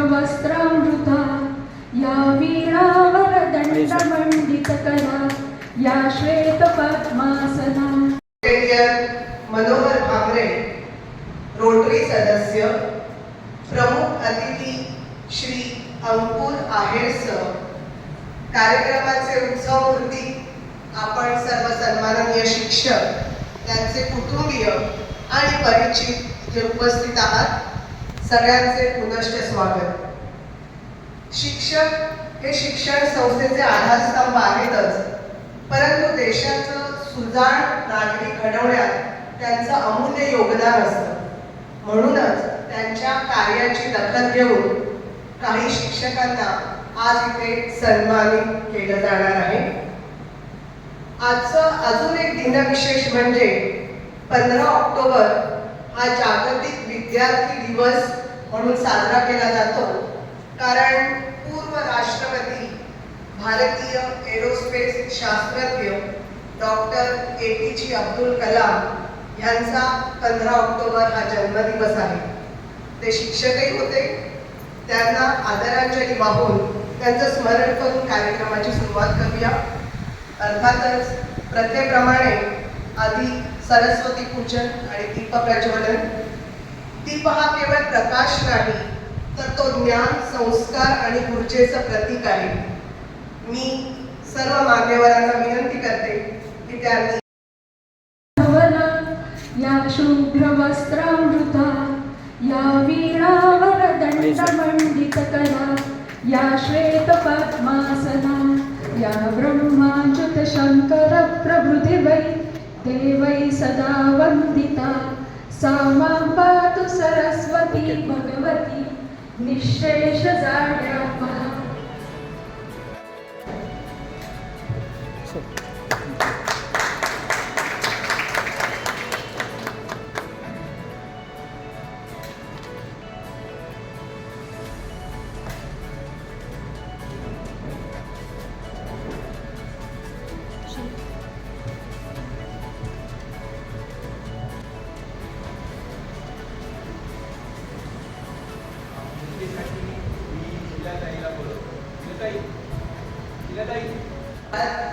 शुभ्रवस्त्रामृता या वीणावरदण्डमण्डितकरा या श्वेतपद्मासना। मनोहर भामरे रोटरी सदस्य, प्रमुख अतिथी श्री अंकुर आहेर सर, कार्यक्रमाचे उत्सवमूर्ती आपण सर्व सन्माननीय शिक्षक, त्यांचे कुटुंबीय आणि परिचित जे उपस्थित आहात, सगळ्यांचे पुनश्च स्वागत। शिक्षक हे शिक्षण संस्थेचे आधारस्तंभ आहेतच, परंतु देशाचं सुजाण नागरिक घडवण्यात त्यांचं अमूल्य योगदान असतं। म्हणूनच त्यांच्या कार्याची दखल घेऊन काही शिक्षकांना आज इथे सन्मानित केलं जाणार आहे। आजचं अजून एक दिनविशेष म्हणजे 15 ऑक्टोबर हा जागतिक विद्यार्थी दिवस म्हणून साजरा केला जातो, कारण पूर्व राष्ट्रपती भारतीय एरोस्पेस शास्त्रज्ञ डॉक्टर APJ अब्दुल कलाम यांचा 15 ऑक्टोबर हा जन्मदिवस आहे। ते शिक्षकही होते। त्यांना आदरांजली वाहून त्यांचं स्मरण करून कार्यक्रमाची सुरुवात करूया। अर्थातच प्रथेप्रमाणे आधी सरस्वती पूजन आणि दीप प्रज्वलन। दीप हा केवळ प्रकाश नाही, तर तो ज्ञान, संस्कार आणि ऊर्जेचं प्रतीक आहे। मी सर्व मान्यवरांना विनंती करते की त्यांनी या शुभ्रवस्त्रामृता या वीणावरदण्डमण्डितकरा या श्वेतपद्मासना या ब्रह्माच्युत शंकर प्रभृतिवै देवै सदा वन्दिता सा मां पातु सरस्वती भगवती निःशेषजाड्यापहा।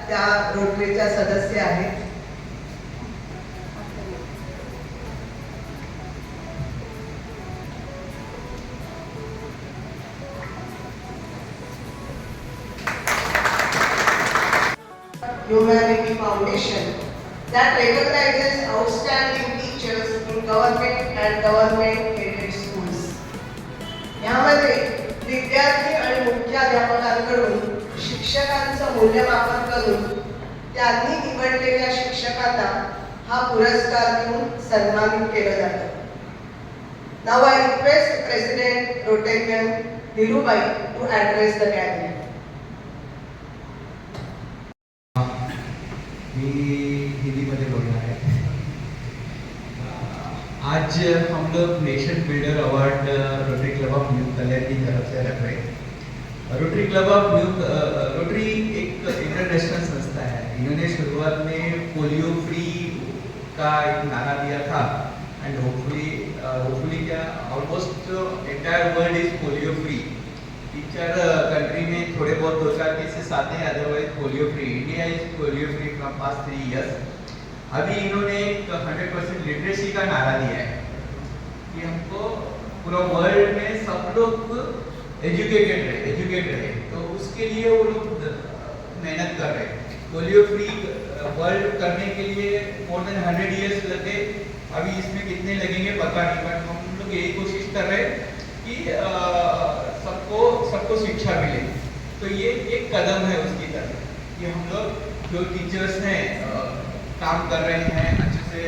त्या रोटरीच्या सदस्य आहेत। Humanity Foundation that recognizes outstanding teachers in government and government-aided schools. यामध्ये विद्यार्थी आणि मुख्याध्यापकांकडून शिक्षकांचं मूल्यमापन करून त्यांनी निवडलेल्या शिक्षकांना हा पुरस्कार देऊन सन्मानित केलं जातं। Now I request President Rotarian Dhirubai to address the gathering. मी हिंदी में बोलना है। आज हम लोग nation builder award rotary club of new Kalyan की तरफ से रख रहे हैं। Rotary club of new rotary एक इंटरनेशनल संस्था है। इन्होंने शुरुआत में पोलियो फ्री का एक नारा दिया था एंड होपफुली क्या almost entire world is polio free. 3-4 country में थोड़े बहुत 2-4 केसेस आते हैं, otherwise polio free. India is polio free from past 3 years. अभी इन्होंने 100% लिटरेसी का नारा दिया है कि हमको पूरा वर्ल्ड में सब लोग एजुकेटेड रहे, तो उसके लिए वो लोग मेहनत कर रहे हैं। पोलियो फ्री वर्ल्ड करने के लिए मोर देन 100 इयर्स लगे। अभी इसमें कितने लगेंगे पता नहीं, बट हम लोग यही कोशिश कर रहे हैं कि सबको शिक्षा मिले। तो ये एक कदम है उसकी तरफ कि हम लोग जो टीचर्स हैं काम कर रहे हैं अच्छे से।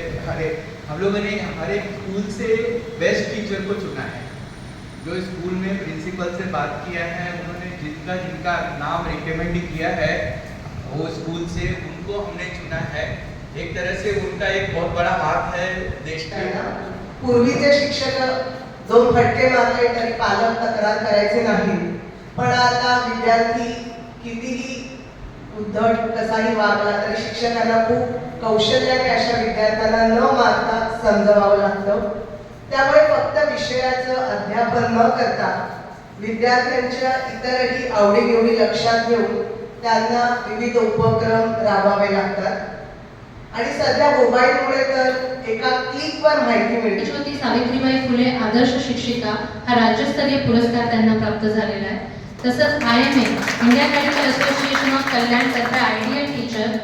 हम लोगों ने हमारे स्कूल से बेस्ट टीचर को चुना है। जो स्कूल में प्रिंसिपल से बात किया है, उन्होंने जिनका नाम रिकमेंड किया है वो स्कूल से उनको हमने चुना है। एक तरह से उनका एक बहुत बड़ा हाथ है देश के। पूर्वीचे शिक्षक 2 फटके मारले तरी पालक तक्रार करायचे नाही, पण आता विद्यार्थी कितीही उद्धट कसाही वागला तरी शिक्षकांना खूप कौशल्याने अशा विद्यार्थ्यांना न मारता समजावावं लागतं। त्यामुळे फक्त विषयाचं अध्यापन न करता विद्यार्थ्यांच्या इतरही आवडीनिवडी लक्षात घेऊन त्यांना विविध उपक्रम राबवावे लागतात आणि सध्या मोबाईलमुळे तर एका क्लिकवर माहिती मिळते. छत्रपती सावित्रीबाई फुले आदर्श शिक्षिका हा राज्यस्तरीय पुरस्कार त्यांना प्राप्त झालेला आहे. तसंच IMA India medical association of Kalyan तर्फे आयडियल टीचर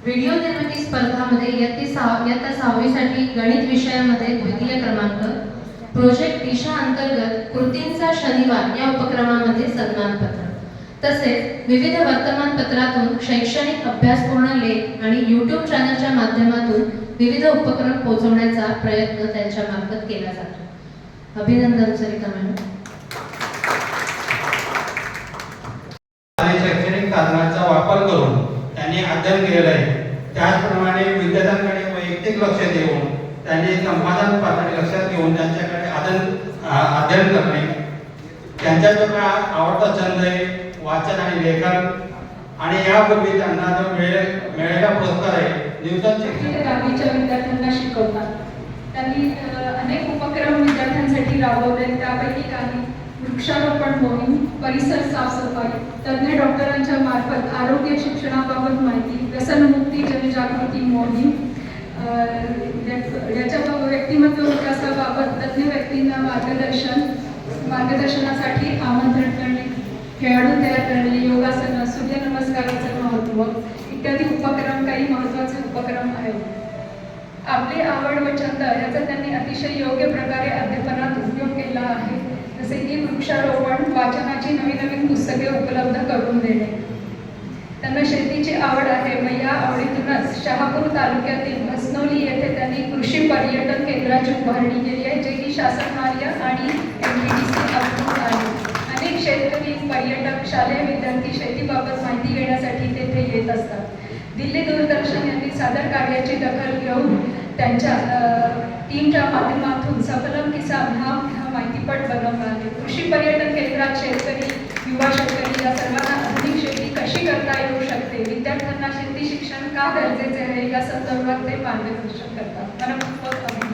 व्हिडिओ निर्मिती स्पर्धामध्ये इयत्ता 6वी साठी गणित विषयामध्ये द्वितीय क्रमांक, प्रोजेक्ट दिशा अंतर्गत कृतींचा शनिवार या उपक्रमामध्ये सन्मानपत्र, तसेच विविध वर्तमानपत्रातून शैक्षणिक अभ्यासपूर्ण लेख आणि YouTube चॅनलच्या माध्यमातून विविध उपक्रम पोहोचवण्याचा प्रयत्न त्यांच्या मार्फत केला जातो. अभिनंदन सरिता मॅडम. शैक्षणिक साधनांचा वापर करून त्यांनी अध्ययन केलेलं आहे. त्याचप्रमाणे विद्यार्थ्यांकडे वैयक्तिक लक्ष देऊन त्यांनी संपादन पातळी लक्षात घेऊन त्यांच्याकडे अध्ययन करणे, त्यांचा जो काय आवडता छंद आहे वाचन आणि लेखन, आणि यापूर्वी त्यांना जो मिळालेला पुरस्कार आहे न्यूटन शिक्षण. 10वीच्या विद्यार्थ्यांना शिकवतात. त्यांनी अनेक उपक्रम विद्यार्थ्यांसाठी राबवले. त्यापैकी काही वृक्षारोपण मोहीम, परिसर साफसफाई, तज्ज्ञ डॉक्टरांच्या मार्फत आरोग्य शिक्षणाबाबत माहिती, व्यसनमुक्ती जनजागृती मोहीम, याच्या व्यक्तिमत्व विकासाबाबत तज्ज्ञ व्यक्तींना मार्गदर्शनासाठी आमंत्रण करणे, खेळाडू तयार करणे, योगासन, सूर्यनमस्काराचं महत्त्व इत्यादी उपक्रम काही महत्त्वाचे उपक्रम आहेत. आपली आवड व छंद याचा त्यांनी अतिशय योग्य प्रकारे अध्यापनात उपयोग केला आहे. जसे की वृक्षारोपण, वाचनाची नवीन पुस्तके उपलब्ध करून देणे. त्यांना शेतीची आवड आहे व या आवडीतूनच शहापूर तालुक्यातील भसनोली येथे त्यांनी कृषी पर्यटन केंद्राची उभारणी केली आहे, जे की शासनमान्य आणि MPDC अप्रूव्ड आहे. अनेक शेतकरी, पर्यटक, शालेय विद्यार्थी शेतीबाबत माहिती घेण्यासाठी तेथे येत असतात. दिल्ली दूरदर्शन यांनी सादर कार्याची दखल घेऊन त्यांच्या टीमच्या माध्यमातून सफलम किसान हा माहितीपट बनवला आहे. कृषी पर्यटन केंद्रात शेतकरी, युवा शेतकरी या सर्वांना आधुनिक शेती कशी करता येऊ शकते, विद्यार्थ्यांना शेती शिक्षण का गरजेचे आहे या संदर्भात ते मार्गदर्शन करतात. मला खूप अभिनंदन.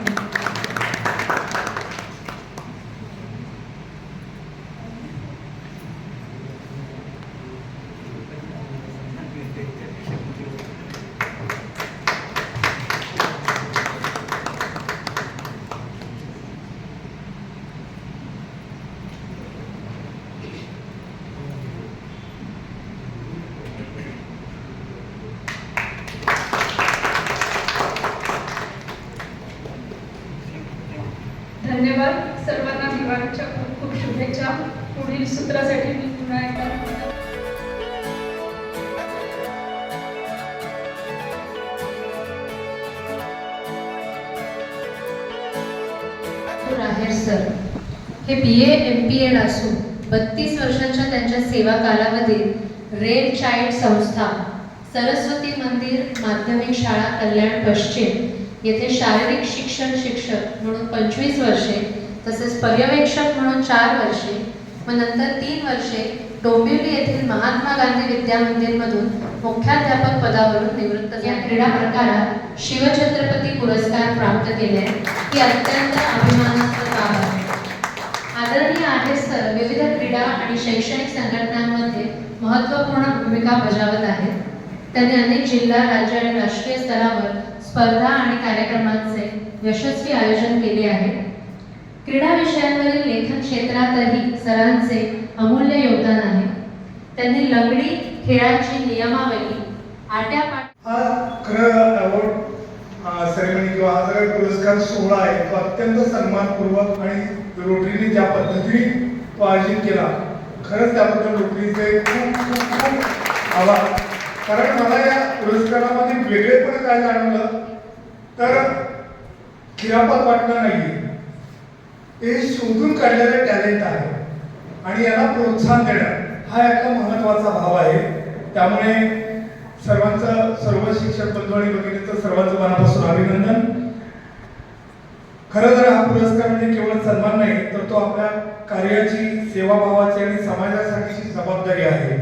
धन्यवाद. सर्वांना दिवाळीच्या खूप खूप शुभेच्छा. पुढील सूत्रासाठी मी पुन्हा एकदा आहेर सर हे BA MPEd असून 32 वर्षांच्या त्यांच्या सेवा कालावधीत रेड चाइल्ड संस्था, सरस्वती मंदिर माध्यमिक शाळा कल्याण पश्चिम येथे शारीरिक शिक्षण शिक्षक म्हणून 25 वर्षे, तसेच पर्यवेक्षक म्हणून 4 वर्षे व नंतर 3 वर्षे डोंबिवली येथील महात्मा गांधी विद्यामंदिरमधून मुख्याध्यापक पदावरून निवृत्त झाले. या क्रीडा प्रकारात शिवछत्रपती पुरस्कार प्राप्त केले ही अत्यंत अभिमानास्पद बाब आहे. आदरणीय आहेर सर विविध क्रीडा आणि शैक्षणिक संघटनांमध्ये महत्त्वपूर्ण भूमिका बजावत आहेत. त्यांनी अनेक जिल्हा, राज्य आणि राष्ट्रीय स्तरावर स्पर्धा आणि कार्यक्रमांचे यशस्वी आयोजन केले आहे. क्रीडा विषयांवरील लेखन क्षेत्रातही सरांचे अमूल्य योगदान आहे. त्यांनी लंगडी खेळाची नियमावली आट्यापाट्या हा खरं अवॉर्ड सेरेमनी किंवा हा जो पुरस्कार सोहळा आहे तो अत्यंत सन्मानपूर्वक आणि रोटरीने ज्या पद्धतीने तो आयोजित केला, खरंच त्याबद्दल रोटरीचे खूप खूप खूप आभार. कारण मला या पुरस्कारामध्ये वेगळेपण काय जाणवलं तर खिरापत वाटणं नाही, हे शोधून काढलेले टॅलेंट आहे आणि याला प्रोत्साहन देणं हा याचा महत्त्वाचा भाव आहे. त्यामुळे सर्वांचं, सर्व शिक्षक बंधू आणि भगिनींचं सर्वांचं मनापासून अभिनंदन. खरं तर हा पुरस्कार म्हणजे केवळ सन्मान नाही, तर तो आपल्या कार्याची, सेवाभावाची आणि समाजासाठीची जबाबदारी आहे.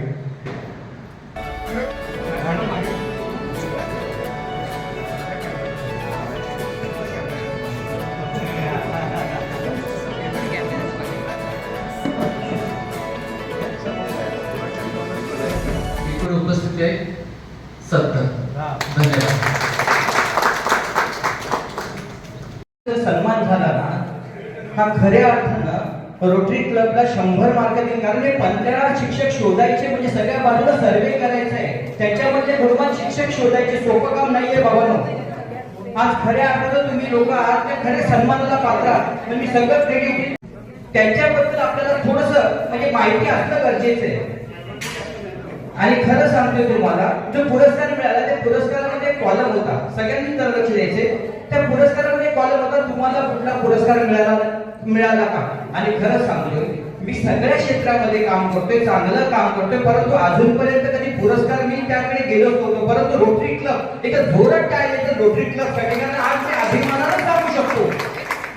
उपस्थिती आहे 70. धन्यवाद. सन्मान झाला ना, हा खऱ्या अर्थानं रोटरी क्लबला 100 मार्क देईल. कारण हे 15 शिक्षक शोधायचे म्हणजे सगळ्या बाजूला सर्वे करायचा आहे, त्याच्यामध्ये गुणवान शिक्षक शोधायचे सोपं काम नाहीये बाबांनो. आज खऱ्या अर्थानं तुम्ही लोक आहात त्या खऱ्या सन्मानाला पात्र आहात. मी सगळं क्रेडिट त्यांच्याबद्दल आपल्याला थोडंसं म्हणजे माहिती असणं गरजेचं आहे. आणि खरं सांगतोय तुम्हाला, जो पुरस्कार मिळाला त्या पुरस्कारामध्ये कॉलम होता, सगळ्यांनी तर लक्ष द्यायचे. त्या पुरस्कारामध्ये कॉलम होता तुम्हाला कुठला पुरस्कार मिळाला का. आणि खरं सांगतोय मी सगळ्या क्षेत्रामध्ये काम करतोय, चांगलं काम करतोय, परंतु अजूनपर्यंत कधी पुरस्कार मी त्याकडे गेलोच नव्हतो. परंतु रोटरी क्लब एका जोरात टाळले रोटरी क्लबसाठी. कारण आज मी अभिमानानं सांगू शकतो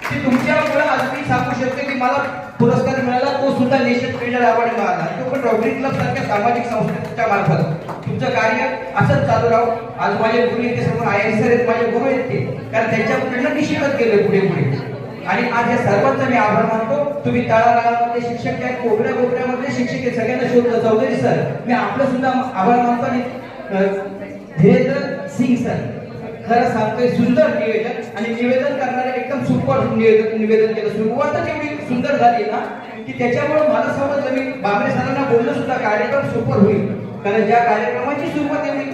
की तुमच्यामुळे आज मी सांगू शकतो की मला पुरस्कार मिळाला, तो सुद्धा नेशन बिल्डर अवॉर्ड मिळाला, तो पण रोटरी क्लब सारख्या सामाजिक संस्थेच्या मार्फत. तुमचं कार्य असंच चालू राहू. आज माझे गुरु इथे समोर IAS सर आहेत, माझे गुरु आहेत ते, कारण त्यांच्याकडनं मी शिकत गेलो पुढे पुढे. आणि आज या सर्वांचा मी आभार मानतो. तुम्ही तळागाळामध्ये शिक्षक आहेत, कोपऱ्यामध्ये शिक्षक आहेत, सगळ्यांना शोधलं. चौधरी सर मी आपलं सुद्धा आभार मानतो. आणि धीरेंद्र सिंग सर खरं सांगतोय सुंदर निवेदन आणि निवेदन करणारे एकदम सुपर निवेदन केलं. सुरुवातच एवढी सुंदर झाली ना की त्याच्यामुळे मला समजलं, मी बाबरे सरांना बोललो सुद्धा कार्यक्रम सुपर होईल. कारण ज्या कार्यक्रमाची सुरुवात एवढी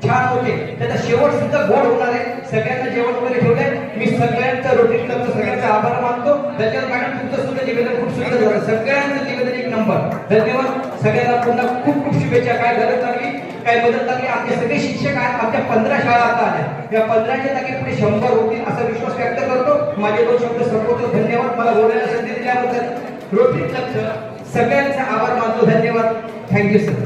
छान होते त्याचा शेवट सुद्धा गोड होणार आहे. सगळ्यांना जेवण वगैरे ठेवलंय. मी सगळ्यांचा रोटरी क्लबचा सगळ्यांचा आभार मानतो. त्याच्यावर मॅडम तुमचं सुद्धा निवेदन खूप सुंदर झालं. सगळ्यांचं निवेदन एक नंबर. धन्यवाद सगळ्यांना. पुन्हा खूप खूप शुभेच्छा. काय गरज लागली काय मदत लागली, आमचे सगळे शिक्षक आहेत. आमच्या 15 शाळा आता आल्या, या 15च्या जागी पुढे 100 होतील असा विश्वास व्यक्त करतो. माझे 2 शब्द संपवतो. धन्यवाद. मला बोलायला संधी दिल्याबद्दल रोटरी क्लबचं सगळ्यांचा आभार मानतो. धन्यवाद. Thank you sir.